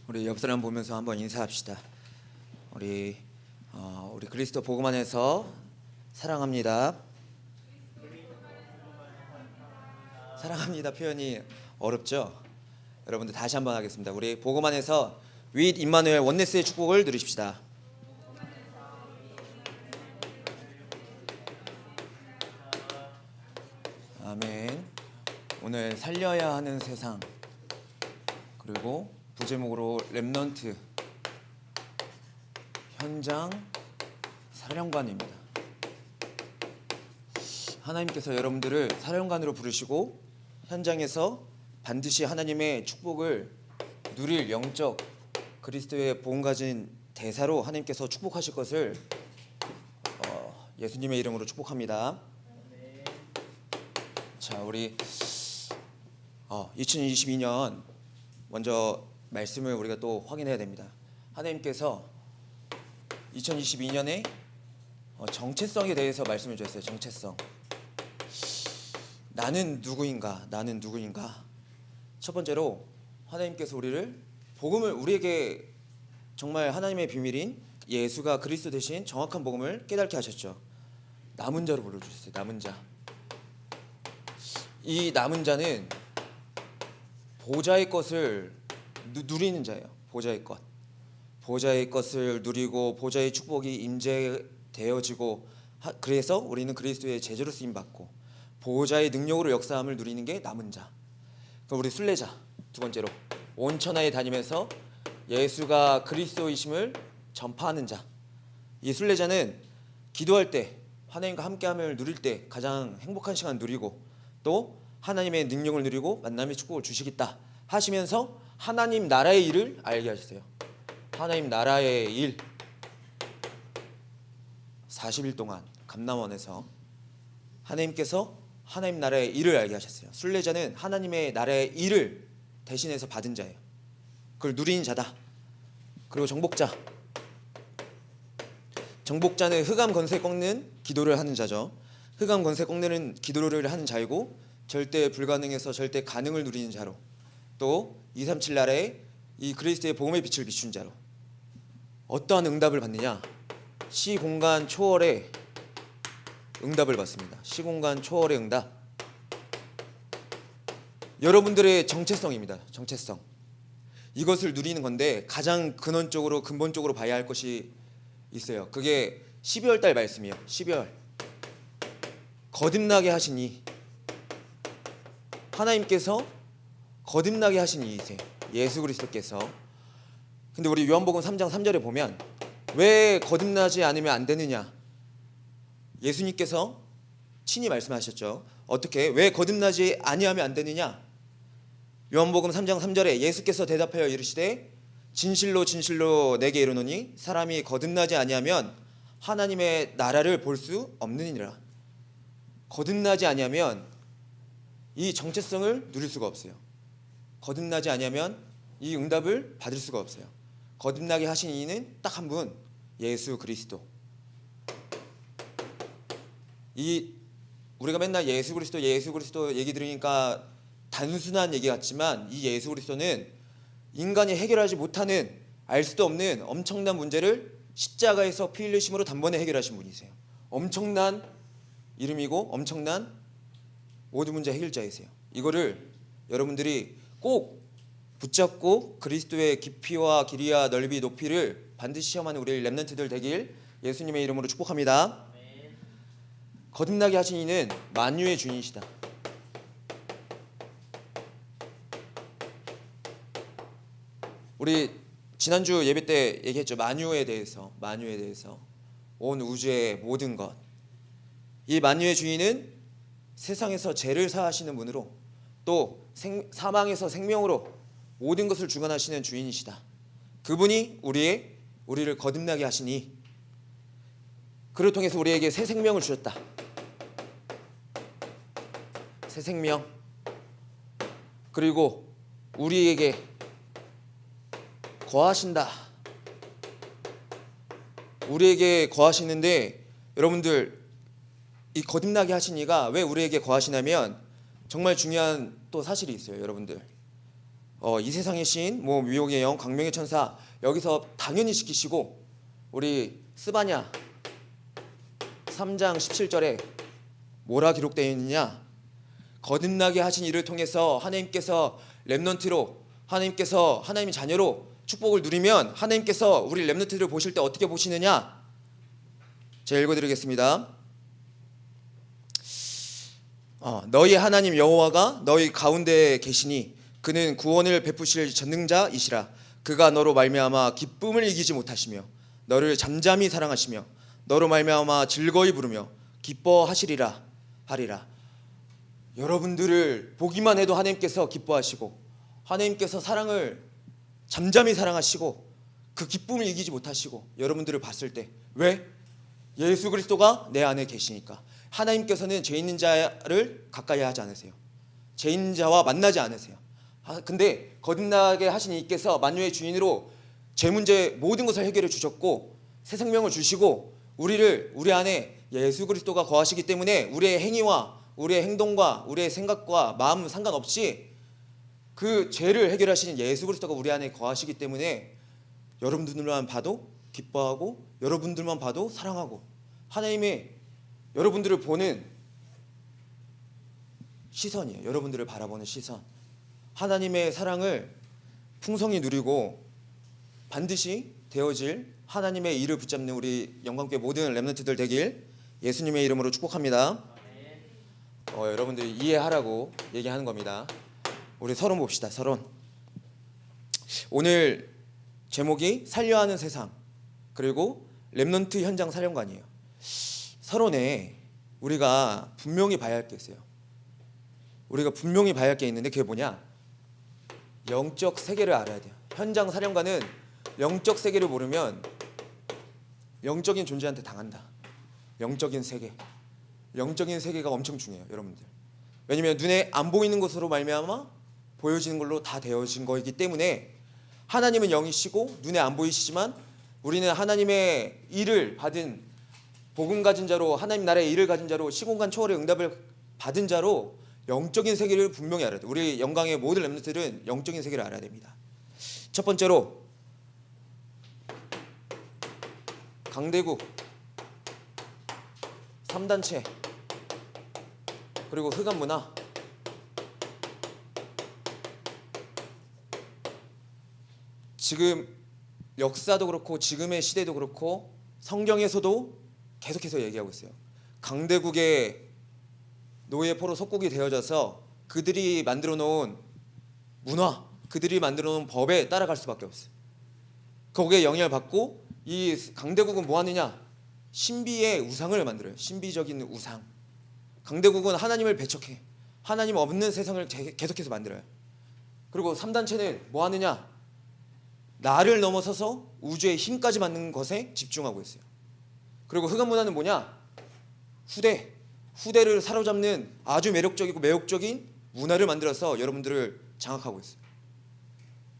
우리 옆 사람 보면서 한번 인사합시다. 우리 그리스도 복음 안에서 사랑합니다. 사랑합니다 표현이 어렵죠? 여러분들 다시 한번 하겠습니다. 우리 복음 안에서 with 임마누엘 원네스의 축복을 누리십시다. 아멘. 오늘 살려야 하는 세상, 그리고 부제목으로 렘넌트 현장 사령관입니다. 하나님께서 여러분들을 사령관으로 부르시고 현장에서 반드시 하나님의 축복을 누릴 영적 그리스도의 복음 가진 대사로 하나님께서 축복하실 것을 예수님의 이름으로 축복합니다. 자, 우리 2022년 먼저 말씀을 우리가 또 확인해야 됩니다. 하나님께서 2022년에 정체성에 대해서 말씀을 주셨어요. 정체성. 나는 누구인가? 나는 누구인가? 첫 번째로 하나님께서 복음을 우리에게 정말 하나님의 비밀인 예수가 그리스도 대신 정확한 복음을 깨닫게 하셨죠. 남은 자로 불러주셨어요. 남은 자. 이 남은 자는 보좌의 것을 누리는 자예요. 보좌의 것. 보좌의 것을 누리고 보좌의 축복이 임재되어지고, 그래서 우리는 그리스도의 제자로 쓰임 받고 보좌의 능력으로 역사함을 누리는 게 남은 자. 그럼 우리 순례자. 두 번째로 온 천하에 다니면서 예수가 그리스도이심을 전파하는 자. 이 순례자는 기도할 때 하나님과 함께함을 누릴 때 가장 행복한 시간 누리고, 또 하나님의 능력을 누리고 만남의 축복을 주시겠다 하시면서 하나님 나라의 일을 알게 하셨어요. 하나님 나라의 일 40일 동안 감람원에서 하나님께서 하나님 나라의 일을 알게 하셨어요. 순례자는 하나님의 나라의 일을 대신해서 받은 자예요. 그걸 누리는 자다. 그리고 정복자. 정복자는 흑암 권세 꺾는 기도를 하는 자죠. 흑암 권세 꺾는 기도를 하는 자이고, 절대 불가능에서 절대 가능을 누리는 자로, 또 237 나라에 이 그리스도의 복음의 빛을 비춘 자로. 어떠한 응답을 받느냐? 시공간 초월의 응답을 받습니다. 시공간 초월의 응답. 여러분들의 정체성입니다. 정체성. 이것을 누리는 건데 가장 근본적으로 봐야 할 것이 있어요. 그게 12월 달 말씀이에요. 12월. 거듭나게 하시니, 하나님께서 거듭나게 하신 이이세요. 예수 그리스도께서. 근데 우리 요한복음 3장 3절에 보면 왜 거듭나지 않으면 안 되느냐? 예수님께서 친히 말씀하셨죠. 어떻게? 왜 거듭나지 아니하면 안 되느냐? 요한복음 3장 3절에 예수께서 대답하여 이르시되 진실로 진실로 내게 이르노니 사람이 거듭나지 아니하면 하나님의 나라를 볼 수 없느니라. 거듭나지 아니하면 이 정체성을 누릴 수가 없어요. 거듭나지 아니하면 이 응답을 받을 수가 없어요. 거듭나게 하신 이는 딱 한 분, 예수 그리스도. 우리가 맨날 예수 그리스도 얘기 들으니까 단순한 얘기 같지만, 이 예수 그리스도는 인간이 해결하지 못하는, 알 수도 없는 엄청난 문제를 십자가에서 피 흘리심으로 단번에 해결하신 분이세요. 엄청난 이름이고 엄청난 모든 문제 해결자이세요. 이거를 여러분들이 꼭 붙잡고 그리스도의 깊이와 길이와 넓이 높이를 반드시 시험하는 우리 렘넌트들 되길 예수님의 이름으로 축복합니다. 거듭나게 하신 이는 만유의 주인이시다. 우리 지난주 예배 때 얘기했죠. 만유에 대해서. 온 우주의 모든 것. 이 만유의 주인은 세상에서 죄를 사하시는 분으로, 또 사망에서 생명으로 모든 것을 주관하시는 주인이시다. 그분이 우리를 거듭나게 하시니, 그를 통해서 우리에게 새 생명을 주셨다. 새 생명. 그리고 우리에게 거하신다. 우리에게 거하시는데, 여러분들 이 거듭나게 하신 이가 왜 우리에게 거하시냐면 정말 중요한 또 사실이 있어요. 여러분들, 이 세상의 신, 뭐 미혹의 영, 광명의 천사 여기서 당연히 시키시고 우리 스바냐 3장 17절에 뭐라 기록되어 있느냐? 거듭나게 하신 이를 통해서 하나님께서 렘넌트로 하나님께서 하나님의 자녀로 축복을 누리면 하나님께서 우리 렘넌트들을 보실 때 어떻게 보시느냐? 제가 읽어드리겠습니다. 너희 하나님 여호와가 너희 가운데 계시니 그는 구원을 베푸실 전능자이시라. 그가 너로 말미암아 기쁨을 이기지 못하시며 너를 잠잠히 사랑하시며 너로 말미암아 즐거이 부르며 기뻐하시리라 하리라. 여러분들을 보기만 해도 하나님께서 기뻐하시고 하나님께서 사랑을 잠잠히 사랑하시고 그 기쁨을 이기지 못하시고 여러분들을 봤을 때 왜? 예수 그리스도가 내 안에 계시니까. 하나님께서는 죄 있는 자를 가까이 하지 않으세요. 죄 있는 자와 만나지 않으세요. 근데 거듭나게 하신 이께서 만유의 주인으로 죄 문제 모든 것을 해결해 주셨고 새 생명을 주시고 우리 안에 예수 그리스도가 거하시기 때문에 우리의 행위와 우리의 행동과 우리의 생각과 마음 상관없이 그 죄를 해결하시는 예수 그리스도가 우리 안에 거하시기 때문에 여러분들만 봐도 기뻐하고 여러분들만 봐도 사랑하고 하나님의 여러분들을 보는 시선이에요. 여러분들을 바라보는 시선. 하나님의 사랑을 풍성히 누리고 반드시 되어질 하나님의 일을 붙잡는 우리 영광교회 모든 렘넌트들 되길 예수님의 이름으로 축복합니다. 여러분들이 이해하라고 얘기하는 겁니다. 우리 서론 봅시다. 서론. 오늘 제목이 살려야 하는 세상 그리고 렘넌트 현장 사령관이에요. 서론에 우리가 분명히 봐야 할 게 있어요. 우리가 분명히 봐야 할 게 있는데 그게 뭐냐? 영적 세계를 알아야 돼요. 현장 사령관은 영적 세계를 모르면 영적인 존재한테 당한다. 영적인 세계. 영적인 세계가 엄청 중요해요, 여러분들. 왜냐면 눈에 안 보이는 것으로 말미암아 보여지는 걸로 다 되어진 거이기 때문에 하나님은 영이시고 눈에 안 보이시지만 우리는 하나님의 일을 받은 복음 가진 자로 하나님 나라의 일을 가진 자로 시공간 초월의 응답을 받은 자로 영적인 세계를 분명히 알아야 돼요. 우리 영광의 모든 렘넌트들은 영적인 세계를 알아야 됩니다. 첫 번째로 강대국 3단체 그리고 흑암문화 지금 역사도 그렇고 지금의 시대도 그렇고 성경에서도 계속해서 얘기하고 있어요. 강대국의 노예 포로 속국이 되어져서 그들이 만들어 놓은 문화, 그들이 만들어 놓은 법에 따라갈 수밖에 없어요. 거기에 영향을 받고 이 강대국은 뭐 하느냐? 신비의 우상을 만들어요. 신비적인 우상. 강대국은 하나님을 배척해. 하나님 없는 세상을 계속해서 만들어요. 그리고 3단체는 뭐 하느냐? 나를 넘어서서 우주의 힘까지 만드는 것에 집중하고 있어요. 그리고 흑암문화는 뭐냐? 후대를 사로잡는 아주 매력적이고 매혹적인 문화를 만들어서 여러분들을 장악하고 있어요.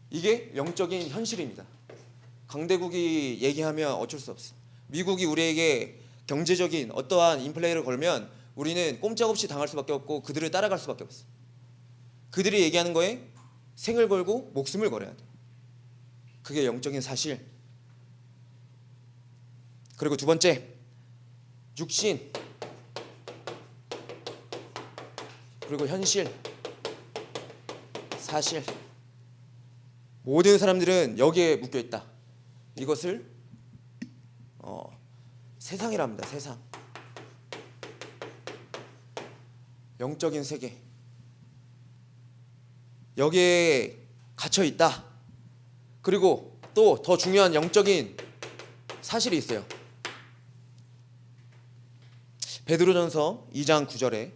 이게 영적인 현실입니다. 강대국이 얘기하면 어쩔 수 없어요. 미국이 우리에게 경제적인 어떠한 인플레이를 걸면 우리는 꼼짝없이 당할 수밖에 없고 그들을 따라갈 수밖에 없어요. 그들이 얘기하는 거에 생을 걸고 목숨을 걸어야 돼요. 그게 영적인 사실. 그리고 두 번째, 육신 그리고 현실, 사실. 모든 사람들은 여기에 묶여 있다. 이것을 세상이랍니다. 세상. 영적인 세계. 여기에 갇혀 있다. 그리고 또 더 중요한 영적인 사실이 있어요. 베드로전서 2장 9절에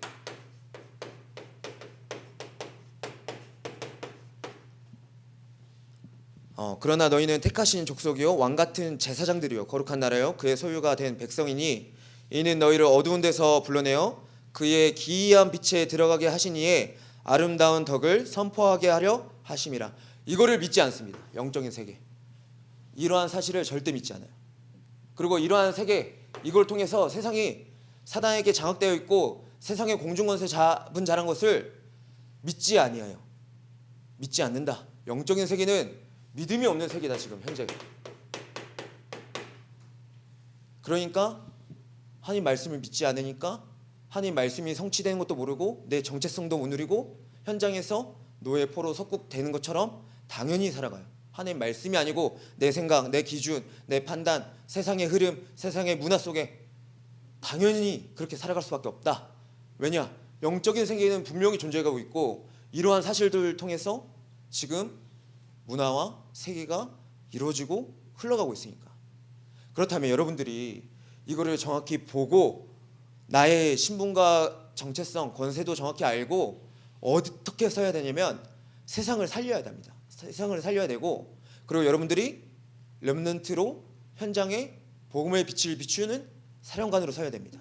그러나 너희는 택하신 족속이요 왕 같은 제사장들이요 거룩한 나라요 그의 소유가 된 백성이니 이는 너희를 어두운 데서 불러내어 그의 기이한 빛에 들어가게 하시니에 아름다운 덕을 선포하게 하려 하심이라. 이거를 믿지 않습니다. 영적인 세계. 이러한 사실을 절대 믿지 않아요. 그리고 이러한 세계, 이걸 통해서 세상이 사단에게 장악되어 있고 세상의 공중권세 잡은 자란 것을 믿지 아니하여. 믿지 않는다. 영적인 세계는 믿음이 없는 세계다 지금 현재. 그러니까 하나님 말씀을 믿지 않으니까 하나님 말씀이 성취되는 것도 모르고 내 정체성도 못 누리고 현장에서 노예 포로 석국되는 것처럼 당연히 살아가요. 하나님 말씀이 아니고 내 생각, 내 기준, 내 판단, 세상의 흐름, 세상의 문화 속에 당연히 그렇게 살아갈 수밖에 없다. 왜냐? 영적인 세계는 분명히 존재하고 있고 이러한 사실들을 통해서 지금 문화와 세계가 이루어지고 흘러가고 있으니까. 그렇다면 여러분들이 이거를 정확히 보고 나의 신분과 정체성, 권세도 정확히 알고 어떻게 써야 되냐면 세상을 살려야 됩니다. 세상을 살려야 되고, 그리고 여러분들이 렘넌트로 현장에 복음의 빛을 비추는 사령관으로 서야 됩니다.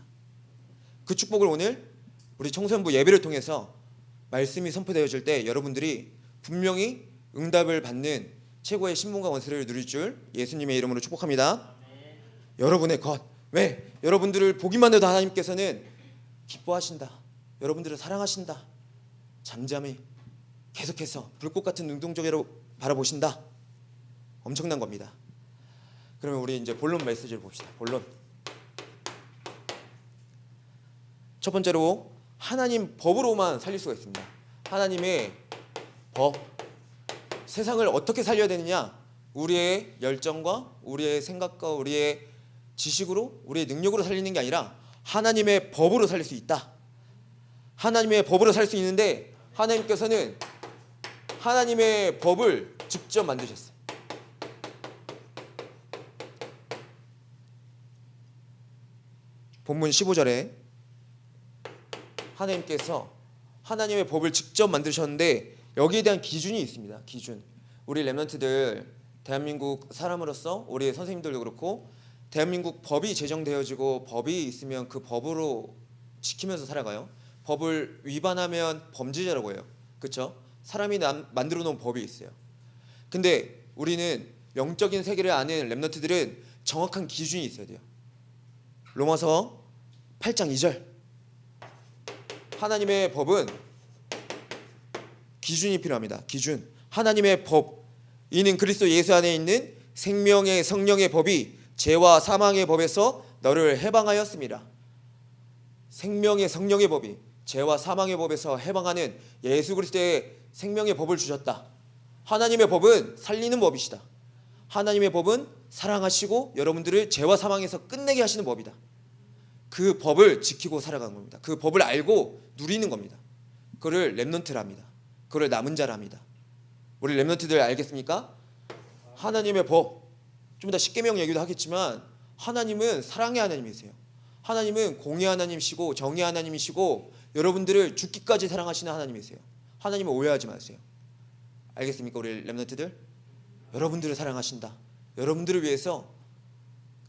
그 축복을 오늘 우리 청소년부 예배를 통해서 말씀이 선포되어질 때 여러분들이 분명히 응답을 받는 최고의 신분과 권세를 누릴 줄 예수님의 이름으로 축복합니다. 여러분의 것. 왜? 여러분들을 보기만 해도 하나님께서는 기뻐하신다. 여러분들을 사랑하신다. 잠잠히 계속해서 불꽃 같은 눈동자로 바라보신다. 엄청난 겁니다. 그러면 우리 이제 본론 메시지를 봅시다. 본론. 첫 번째로 하나님 법으로만 살릴 수가 있습니다. 하나님의 법. 세상을 어떻게 살려야 되느냐? 우리의 열정과 우리의 생각과 우리의 지식으로, 우리의 능력으로 살리는 게 아니라 하나님의 법으로 살릴 수 있다. 하나님의 법으로 살 수 있는데 하나님께서는 하나님의 법을 직접 만드셨어요. 본문 15절에 하나님께서 하나님의 법을 직접 만드셨는데 여기에 대한 기준이 있습니다. 기준. 우리 렘넌트들 대한민국 사람으로서 우리 선생님들도 그렇고 대한민국 법이 제정되어지고 법이 있으면 그 법으로 지키면서 살아가요. 법을 위반하면 범죄자라고 해요. 그렇죠? 사람이 만들어 놓은 법이 있어요. 근데 우리는 영적인 세계를 아는 렘넌트들은 정확한 기준이 있어야 돼요. 로마서 8장 2절. 하나님의 법은 기준이 필요합니다. 기준. 하나님의 법. 이는 그리스도 예수 안에 있는 생명의 성령의 법이 죄와 사망의 법에서 너를 해방하였습니다. 생명의 성령의 법이 죄와 사망의 법에서 해방하는 예수 그리스도의 생명의 법을 주셨다. 하나님의 법은 살리는 법이시다. 하나님의 법은 사랑하시고 여러분들을 죄와 사망에서 끝내게 하시는 법이다. 그 법을 지키고 살아가는 겁니다. 그 법을 알고 누리는 겁니다. 그를 렘넌트랍니다. 그를 남은 자랍니다. 우리 렘넌트들 알겠습니까? 하나님의 법, 좀 이따 십계명 얘기도 하겠지만 하나님은 사랑의 하나님이세요. 하나님은 공의 하나님이시고 정의 하나님이시고 여러분들을 죽기까지 사랑하시는 하나님이세요. 하나님은 오해하지 마세요. 알겠습니까? 우리 렘넌트들, 여러분들을 사랑하신다. 여러분들을 위해서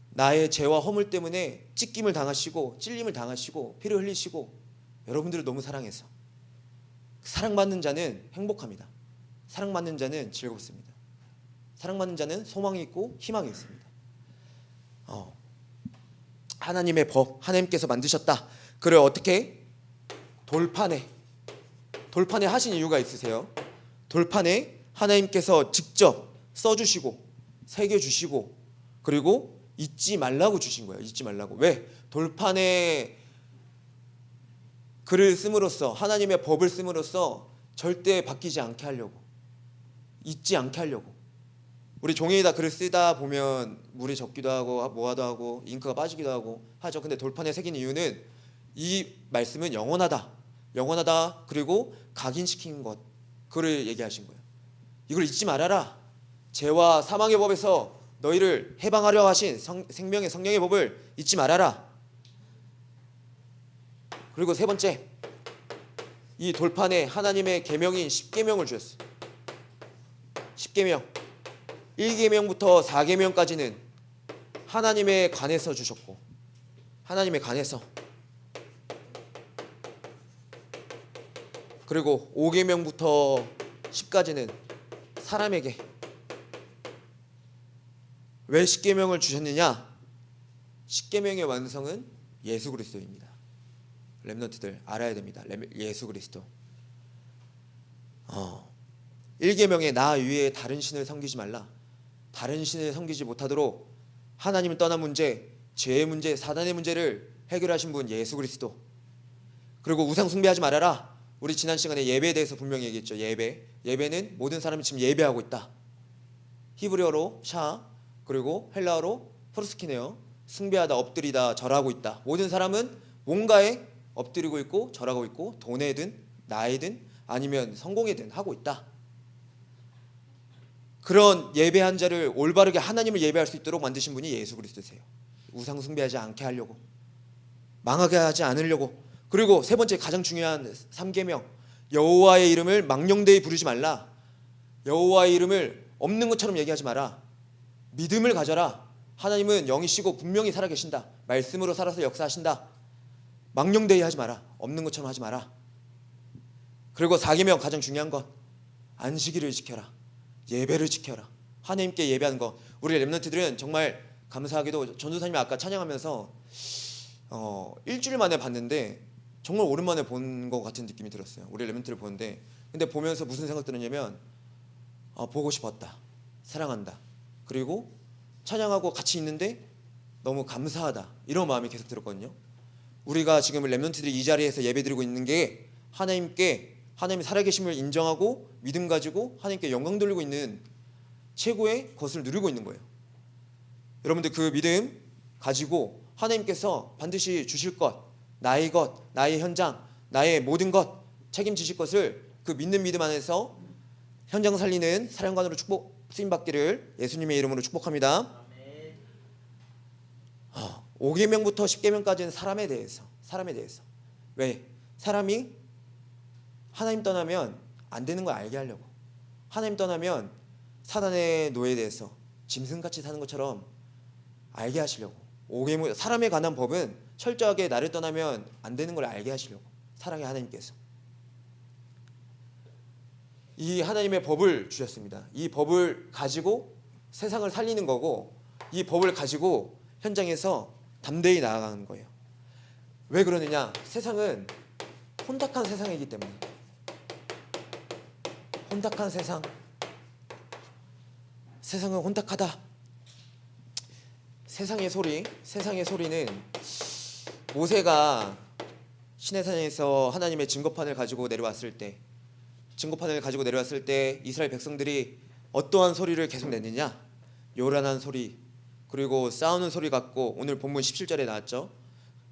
나의 죄와 허물 때문에 찢김을 당하시고 찔림을 당하시고 피를 흘리시고 여러분들을 너무 사랑해서 사랑받는 자는 행복합니다. 사랑받는 자는 즐겁습니다. 사랑받는 자는 소망이 있고 희망이 있습니다. 하나님의 법, 하나님께서 만드셨다. 그를 어떻게? 돌판에 하신 이유가 있으세요. 돌판에 하나님께서 직접 써주시고 새겨주시고 그리고 잊지 말라고 주신 거예요. 잊지 말라고. 왜? 돌판에 글을 씀으로써, 하나님의 법을 씀으로써 절대 바뀌지 않게 하려고, 잊지 않게 하려고. 우리 종이에다 글을 쓰다 보면 물이 젖기도 하고 뭐하도 하고 잉크가 빠지기도 하고 하죠. 근데 돌판에 새긴 이유는 이 말씀은 영원하다. 영원하다. 그리고 각인시킨 것, 그걸 얘기하신 거예요. 이걸 잊지 말아라. 죄와 사망의 법에서 너희를 해방하려 하신 생명의 성령의 법을 잊지 말아라. 그리고 세 번째, 이 돌판에 하나님의 계명인 십계명을 주셨어요. 십계명, 1계명부터 4계명까지는 하나님에 관해서 주셨고, 하나님에 관해서, 그리고 5계명부터 10까지는 사람에게. 왜 10계명을 주셨느냐? 10계명의 완성은 예수 그리스도입니다. 렘넌트들 알아야 됩니다. 예수 그리스도. 1계명에 나 위에 다른 신을 섬기지 말라. 다른 신을 섬기지 못하도록 하나님을 떠난 문제, 죄의 문제, 사단의 문제를 해결하신 분 예수 그리스도. 그리고 우상 숭배하지 말아라. 우리 지난 시간에 예배에 대해서 분명히 얘기했죠. 예배는 모든 사람이 지금 예배하고 있다. 히브리어로 샤, 그리고 헬라어로 프로스키네요. 숭배하다, 엎드리다, 절하고 있다. 모든 사람은 뭔가에 엎드리고 있고 절하고 있고 돈에든 나에든 아니면 성공에든 하고 있다. 그런 예배한 자를 올바르게 하나님을 예배할 수 있도록 만드신 분이 예수 그리스도세요. 우상 숭배하지 않게 하려고, 망하게 하지 않으려고. 그리고 세 번째 가장 중요한 3계명, 여호와의 이름을 망령되이 부르지 말라. 여호와의 이름을 없는 것처럼 얘기하지 마라. 믿음을 가져라. 하나님은 영이시고 분명히 살아계신다. 말씀으로 살아서 역사하신다. 망령되이 하지 마라. 없는 것처럼 하지 마라. 그리고 4계명 가장 중요한 것, 안식일을 지켜라. 예배를 지켜라. 하나님께 예배하는 것. 우리 렘넌트들은 정말 감사하게도 전도사님이 아까 찬양하면서 일주일 만에 봤는데 정말 오랜만에 본 것 같은 느낌이 들었어요. 우리 렘넌트를 보는데, 근데 보면서 무슨 생각 들었냐면 보고 싶었다, 사랑한다, 그리고 찬양하고 같이 있는데 너무 감사하다, 이런 마음이 계속 들었거든요. 우리가 지금 렘넌트들이 이 자리에서 예배드리고 있는 게 하나님이 살아계심을 인정하고 믿음 가지고 하나님께 영광 돌리고 있는 최고의 것을 누리고 있는 거예요. 여러분들 그 믿음 가지고 하나님께서 반드시 주실 것, 나의 것, 나의 현장, 나의 모든 것 책임지실 것을 그 믿는 믿음 안에서 현장 살리는 사령관으로 쓰임받기를 예수님의 이름으로 축복합니다. 5계명부터 10계명까지는 사람에 대해서. 왜? 사람이 하나님 떠나면 안 되는 걸 알게 하려고, 하나님 떠나면 사단의 노예에 대해서 짐승같이 사는 것처럼 알게 하시려고. 5계명, 사람에 관한 법은 철저하게 나를 떠나면 안 되는 걸 알게 하시려고, 사랑의 하나님께서 이 하나님의 법을 주셨습니다. 이 법을 가지고 세상을 살리는 거고, 이 법을 가지고 현장에서 담대히 나아가는 거예요. 왜 그러느냐? 세상은 혼탁한 세상이기 때문에. 혼탁한 세상은 혼탁하다. 세상의 소리는 모세가 시내산에서 하나님의 증거판을 가지고 내려왔을 때 이스라엘 백성들이 어떠한 소리를 계속 냈느냐? 요란한 소리, 그리고 싸우는 소리 같고, 오늘 본문 17절에 나왔죠.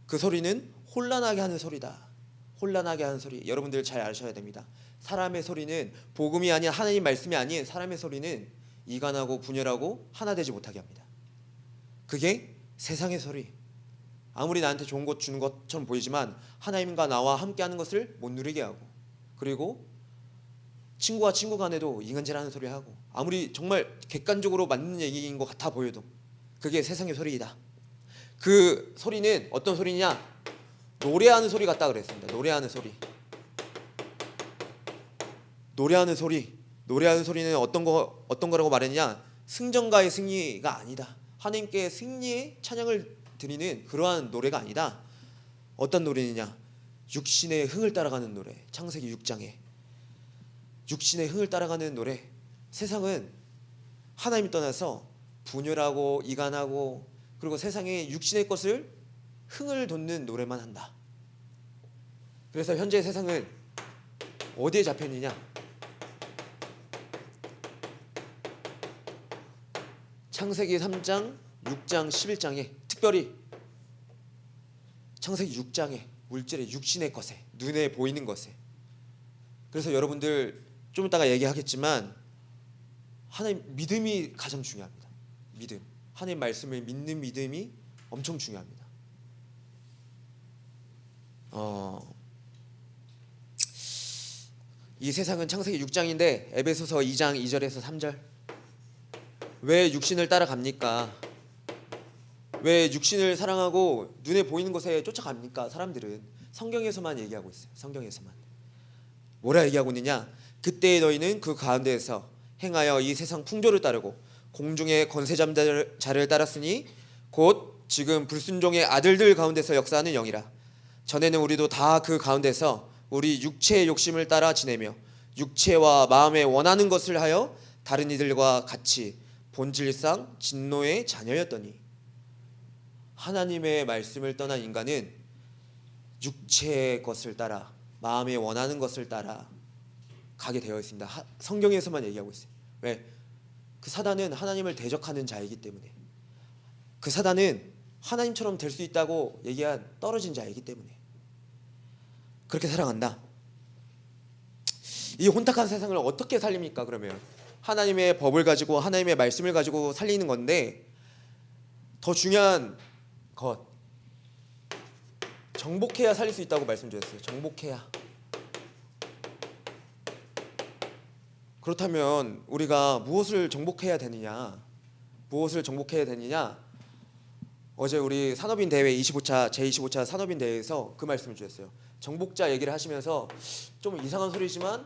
그 소리는 혼란하게 하는 소리다. 혼란하게 하는 소리. 여러분들 잘 아셔야 됩니다. 사람의 소리는, 복음이 아닌 하나님 말씀이 아닌 사람의 소리는 이간하고 분열하고 하나 되지 못하게 합니다. 그게 세상의 소리. 아무리 나한테 좋은 것 주는 것처럼 보이지만 하나님과 나와 함께하는 것을 못 누리게 하고, 그리고 친구와 친구 간에도 이간질하는 소리 하고, 아무리 정말 객관적으로 맞는 얘기인 것 같아 보여도 그게 세상의 소리이다. 그 소리는 어떤 소리냐? 노래하는 소리 같다 그랬습니다. 노래하는 소리는 어떤 거라고 말했냐? 승전가의 승리가 아니다. 하나님께 승리의 찬양을 드리는 그러한 노래가 아니다. 어떤 노래냐? 육신의 흥을 따라가는 노래. 창세기 6장에 육신의 흥을 따라가는 노래. 세상은 하나님 떠나서 분열하고 이간하고, 그리고 세상의 육신의 것을 흥을 돋는 노래만 한다. 그래서 현재 세상은 어디에 잡혀 있느냐? 창세기 3장, 6장, 11장에, 특별히 창세기 6장에 물질의 육신의 것에, 눈에 보이는 것에. 그래서 여러분들 좀 이따가 얘기하겠지만 하나님 믿음이 가장 중요합니다. 믿음, 하나님 말씀을 믿는 믿음이 엄청 중요합니다. 이 세상은 창세기 6장인데 에베소서 2장 2절에서 3절. 왜 육신을 따라갑니까? 왜 육신을 사랑하고 눈에 보이는 것에 쫓아갑니까? 사람들은 성경에서만 얘기하고 있어요. 성경에서만 뭐라 얘기하고 있느냐? 그때 너희는 그 가운데에서 행하여 이 세상 풍조를 따르고 공중의 권세자를 따랐으니 곧 지금 불순종의 아들들 가운데서 역사하는 영이라. 전에는 우리도 다 그 가운데서 우리 육체의 욕심을 따라 지내며 육체와 마음에 원하는 것을 하여 다른 이들과 같이 본질상 진노의 자녀였더니. 하나님의 말씀을 떠난 인간은 육체의 것을 따라 마음에 원하는 것을 따라 가게 되어 있습니다. 성경에서만 얘기하고 있어요. 왜? 그 사단은 하나님을 대적하는 자이기 때문에. 그 사단은 하나님처럼 될 수 있다고 얘기한 떨어진 자이기 때문에 그렇게 살아간다. 이 혼탁한 세상을 어떻게 살립니까? 그러면 하나님의 법을 가지고 하나님의 말씀을 가지고 살리는 건데, 더 중요한 것, 정복해야 살릴 수 있다고 말씀드렸어요. 정복해야. 그렇다면 우리가 무엇을 정복해야 되느냐? 무엇을 정복해야 되느냐? 어제 우리 산업인 대회 25차 제25차 산업인 대회에서 그 말씀을 주셨어요. 정복자 얘기를 하시면서 좀 이상한 소리지만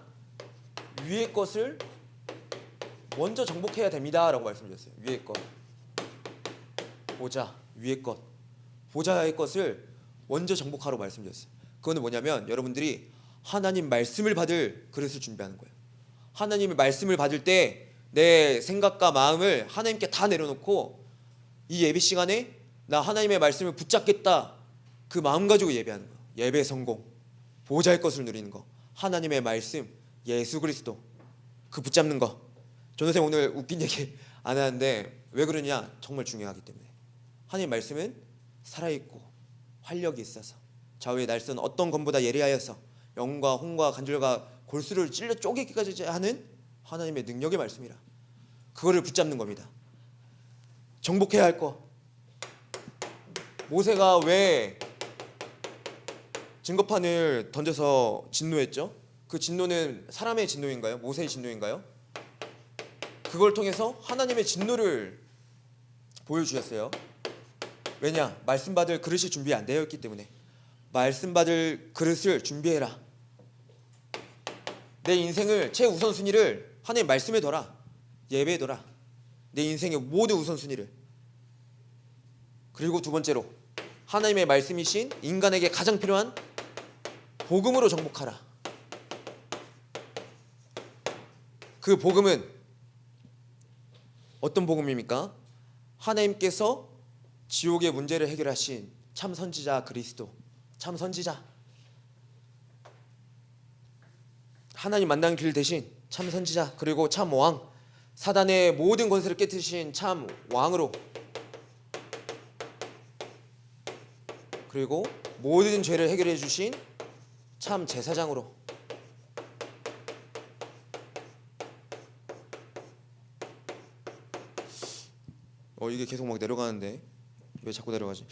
위의 것을 먼저 정복해야 됩니다라고 말씀드렸어요. 위의 것, 보자, 위의 것, 보자의 것을 먼저 정복하라고 말씀드렸어요. 그거는 뭐냐면 여러분들이 하나님 말씀을 받을 그릇을 준비하는 거예요. 하나님의 말씀을 받을 때 내 생각과 마음을 하나님께 다 내려놓고 이 예배 시간에 나 하나님의 말씀을 붙잡겠다, 그 마음 가지고 예배하는 거예요. 예배 성공, 보좌의 것을 누리는 거, 하나님의 말씀, 예수 그리스도, 그 붙잡는 거. 전도생 오늘 웃긴 얘기 안 하는데 왜 그러냐? 정말 중요하기 때문에. 하나님의 말씀은 살아있고 활력이 있어서 좌우의 날선 어떤 검보다 예리하여서 영과 홍과 간절과 골수를 찔러 쪼개기까지 하는 하나님의 능력의 말씀이라. 그거를 붙잡는 겁니다. 정복해야 할 거. 모세가 왜 증거판을 던져서 진노했죠? 그 진노는 사람의 진노인가요? 모세의 진노인가요? 그걸 통해서 하나님의 진노를 보여주셨어요. 왜냐? 말씀 받을 그릇이 준비 안 되어 있기 때문에. 말씀 받을 그릇을 준비해라. 내 인생을 최우선순위를 하나님 말씀에 둬라. 예배에 둬라. 내 인생의 모든 우선순위를. 그리고 두 번째로 하나님의 말씀이신 인간에게 가장 필요한 복음으로 정복하라. 그 복음은 어떤 복음입니까? 하나님께서 지옥의 문제를 해결하신 참 선지자 그리스도, 참 선지자, 하나님 만난 길 대신 참 선지자, 그리고 참 왕, 사단의 모든 권세를 깨뜨리신 참 왕으로, 그리고 모든 죄를 해결해 주신 참 제사장으로. 이게 계속 막 내려가는데 왜 자꾸 내려가지?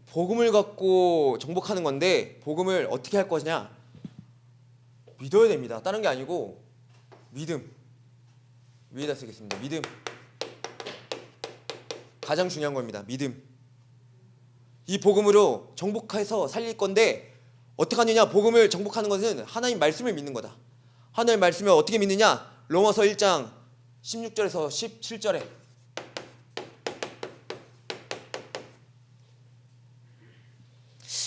복음을 갖고 정복하는 건데, 복음을 어떻게 할 거냐? 믿어야 됩니다. 다른 게 아니고 믿음. 위에다 쓰겠습니다. 믿음. 가장 중요한 겁니다. 믿음. 이 복음으로 정복해서 살릴 건데 어떻게 하느냐? 복음을 정복하는 것은 하나님 말씀을 믿는 거다. 하나님 말씀을 어떻게 믿느냐? 로마서 1장 16절에서 17절에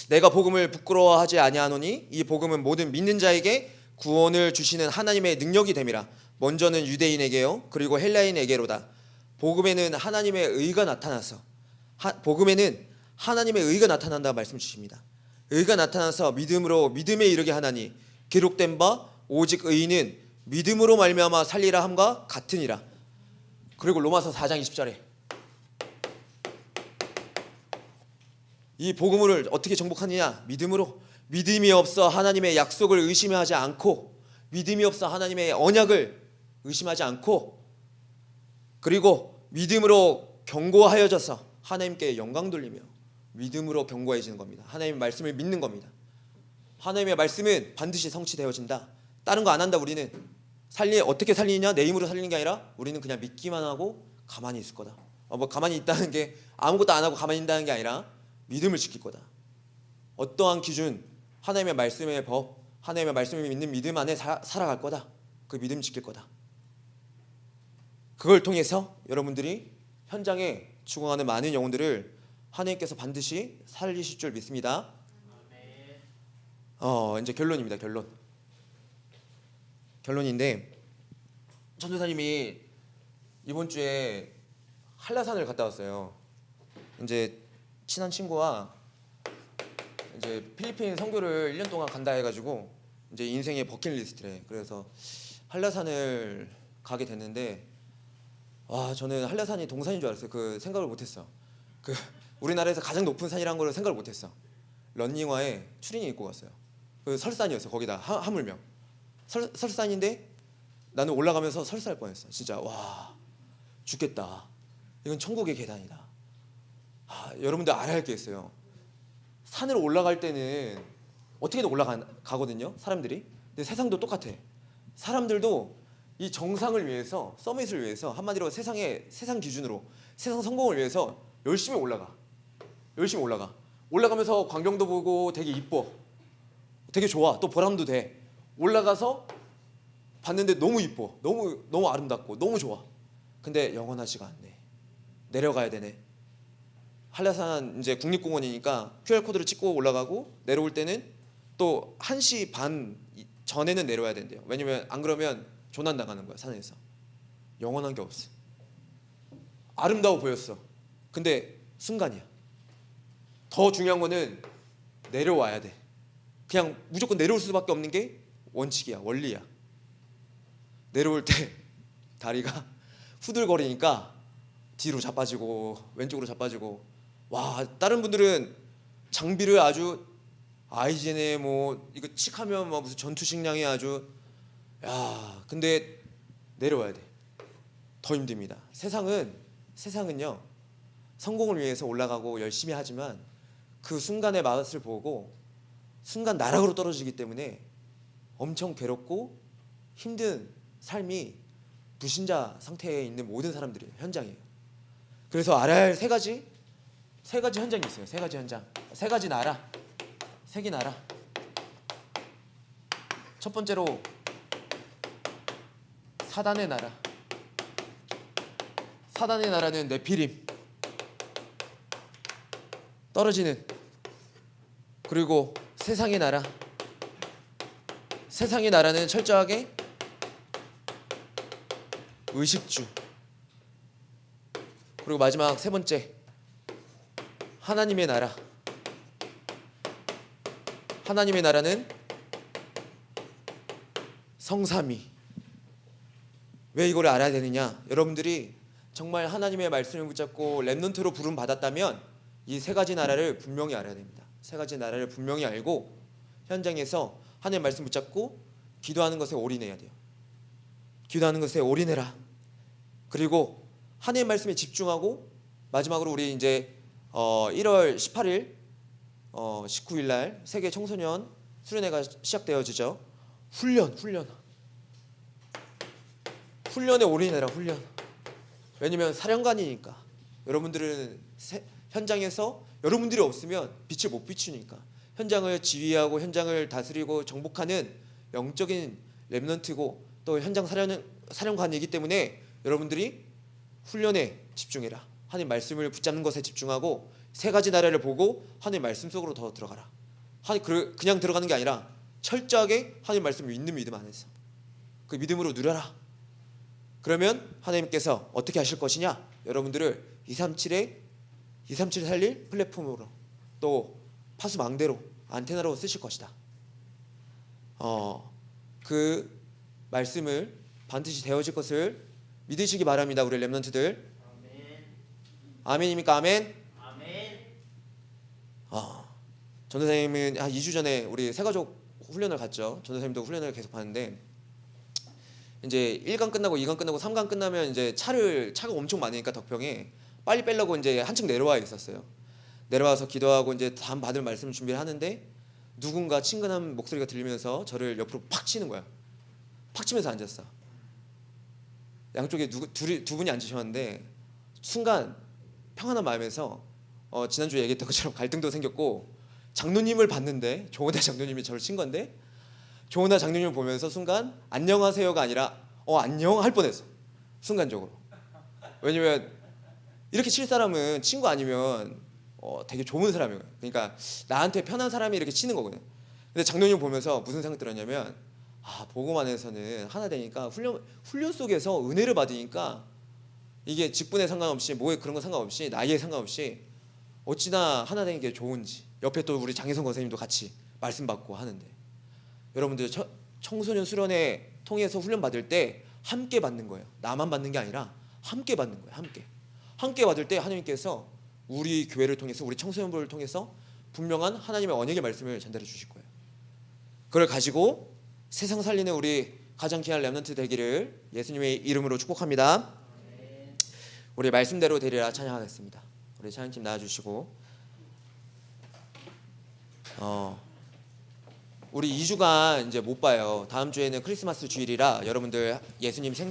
내가 복음을 부끄러워하지 아니하노니 이 복음은 모든 믿는 자에게 구원을 주시는 하나님의 능력이 됨이라. 먼저는 유대인에게요, 그리고 헬라인에게로다. 복음에는 하나님의 의가 나타나서, 복음에는 하나님의 의가 나타난다 말씀 주십니다. 의가 나타나서 믿음으로 믿음에 이르게 하나니 기록된 바 오직 의인은 믿음으로 말미암아 살리라 함과 같으니라. 그리고 로마서 4장 20절에 이 복음을 어떻게 정복하느냐? 믿음으로. 믿음이 없어 하나님의 약속을 의심하지 않고, 믿음이 없어 하나님의 언약을 의심하지 않고, 그리고 믿음으로 견고하여져서 하나님께 영광 돌리며 믿음으로 견고해지는 겁니다. 하나님의 말씀을 믿는 겁니다. 하나님의 말씀은 반드시 성취되어진다. 다른 거 안 한다. 우리는 어떻게 살리냐? 내 힘으로 살리는 게 아니라 우리는 그냥 믿기만 하고 가만히 있을 거다. 가만히 있다는 게 아무것도 안 하고 가만히 있다는 게 아니라 믿음을 지킬 거다. 어떠한 기준, 하나님의 말씀의 법, 하나님의 말씀을 믿는 믿음 안에 살아갈 거다. 그 믿음 지킬 거다. 그걸 통해서 여러분들이 현장에 죽어가는 많은 영혼들을 하나님께서 반드시 살리실 줄 믿습니다. 이제 결론입니다. 결론. 결론인데 전도사님이 이번 주에 한라산을 갔다 왔어요. 이제 친한 친구와 이제 필리핀 선교를 1년 동안 간다 해가지고 이제 인생의 버킷리스트래. 그래서 한라산을 가게 됐는데 와 저는 한라산이 동산인 줄 알았어요. 그 생각을 못했어. 그 우리나라에서 가장 높은 산이라는 걸 생각을 못했어. 런닝화에 추리닝 입고 갔어요. 그 설산이었어. 거기다 하물며 설산인데 나는 올라가면서 설사할 뻔했어. 진짜 와 죽겠다. 이건 천국의 계단이다. 여러분들 알아야 할 게 있어요. 산을 올라갈 때는 어떻게든 올라가거든요. 사람들이. 근데 세상도 똑같아. 사람들도 이 정상을 위해서 서밋을 위해서 한마디로 세상 기준으로 세상 성공을 위해서 열심히 올라가. 올라가면서 광경도 보고 되게 이뻐. 되게 좋아. 또 보람도 돼. 올라가서 봤는데 너무 이뻐. 너무 아름답고 너무 좋아. 근데 영원하지가 않네. 내려가야 되네. 한라산 이제 국립공원이니까 QR코드를 찍고 올라가고 내려올 때는 또 1시 반 전에는 내려와야 된대요. 왜냐면 안 그러면 조난 당하는 거야. 산에서. 영원한 게 없어. 아름다워 보였어. 근데 순간이야. 더 중요한 거는 내려와야 돼. 그냥 무조건 내려올 수밖에 없는 게 원칙이야. 원리야. 내려올 때 다리가 후들거리니까 뒤로 자빠지고 왼쪽으로 자빠지고 와 다른 분들은 장비를 아주 아이젠에 뭐 이거 칙하면 뭐 무슨 전투식량이 아주 야 근데 내려와야 돼. 더 힘듭니다. 세상은요 성공을 위해서 올라가고 열심히 하지만 그 순간의 맛을 보고 순간 나락으로 떨어지기 때문에 엄청 괴롭고 힘든 삶이 불신자 상태에 있는 모든 사람들이에요. 현장이에요. 그래서 알아야 할 세 가지 현장이 있어요. 세 가지 현장, 세 가지 나라, 세계 나라. 첫 번째로 사단의 나라. 사단의 나라는 네피림, 떨어지는. 그리고 세상의 나라. 세상의 나라는 철저하게 의식주. 그리고 마지막 세 번째 하나님의 나라. 하나님의 나라는 성삼위. 왜 이걸 알아야 되느냐? 여러분들이 정말 하나님의 말씀을 붙잡고 렘넌트로 부름 받았다면 이 세 가지 나라를 분명히 알아야 됩니다. 세 가지 나라를 분명히 알고 현장에서 하나님의 말씀 붙잡고 기도하는 것에 올인해야 돼요. 기도하는 것에 올인해라. 그리고 하나님의 말씀에 집중하고 마지막으로 우리 이제 1월 18일 19일 날 세계 청소년 수련회가 시작되어지죠. 훈련에 올인해라. 훈련. 왜냐면 사령관이니까. 여러분들은 현장에서 여러분들이 없으면 빛을 못 비추니까 현장을 지휘하고 현장을 다스리고 정복하는 영적인 렘넌트고 또 현장 사령관이기 때문에 여러분들이 훈련에 집중해라. 하나님 말씀을 붙잡는 것에 집중하고 세 가지 나라를 보고 하나님 말씀 속으로 더 들어가라. 그냥 들어가는 게 아니라 철저하게 하나님 말씀을 믿는 믿음 안에서 그 믿음으로 누려라. 그러면 하나님께서 어떻게 하실 것이냐? 여러분들을 237 살릴 플랫폼으로 또 파수망대로 안테나로 쓰실 것이다. 그 말씀을 반드시 되어질 것을 믿으시기 바랍니다. 우리 렘넌트들. 아멘입니까? 아멘. 전도사님은 한 2주 전에 우리 새가족 훈련을 갔죠. 전도사님도 훈련을 계속 봤는데 이제 1강 끝나고 2강 끝나고 3강 끝나면 이제 차가 엄청 많으니까 덕평에 빨리 빼려고 이제 한층 내려와 있었어요. 내려와서 기도하고 이제 다음 받을 말씀 준비를 하는데 누군가 친근한 목소리가 들리면서 저를 옆으로 팍 치는 거야. 팍 치면서 앉았어. 양쪽에 두 분이 앉으셨는데 순간 평안한 마음에서 지난주에 얘기했던 것처럼 갈등도 생겼고 장로님을 봤는데 조은하 장로님이 저를 친 건데 조은하 장로님을 보면서 순간 안녕하세요가 아니라 안녕 할 뻔했어. 순간적으로. 왜냐면 이렇게 칠 사람은 친구 아니면 되게 좋은 사람이에요. 그러니까 나한테 편한 사람이 이렇게 치는 거거든요. 근데 장로님 보면서 무슨 생각 들었냐면 복음 안에서는 하나 되니까 훈련 속에서 은혜를 받으니까 이게 직분에 상관없이 뭐에 그런 거 상관없이 나이에 상관없이 어찌나 하나 되는 게 좋은지 옆에 또 우리 장혜성 권사님도 같이 말씀 받고 하는데 여러분들 청소년 수련회 통해서 훈련 받을 때 함께 받는 거예요. 나만 받는 게 아니라 함께 받는 거예요. 함께 받을 때 하나님께서 우리 교회를 통해서 우리 청소년부를 통해서 분명한 하나님의 언약의 말씀을 전달해 주실 거예요. 그걸 가지고 세상 살리는 우리 가장 귀한 렘넌트 되기를 예수님의 이름으로 축복합니다. 우리 말씀대로 되리라 찬양하겠습니다. 우리 찬양팀 나와주시고 우리 2주간 이제 못 봐요. 다음 주에는 크리스마스 주일이라 여러분들 예수님 생신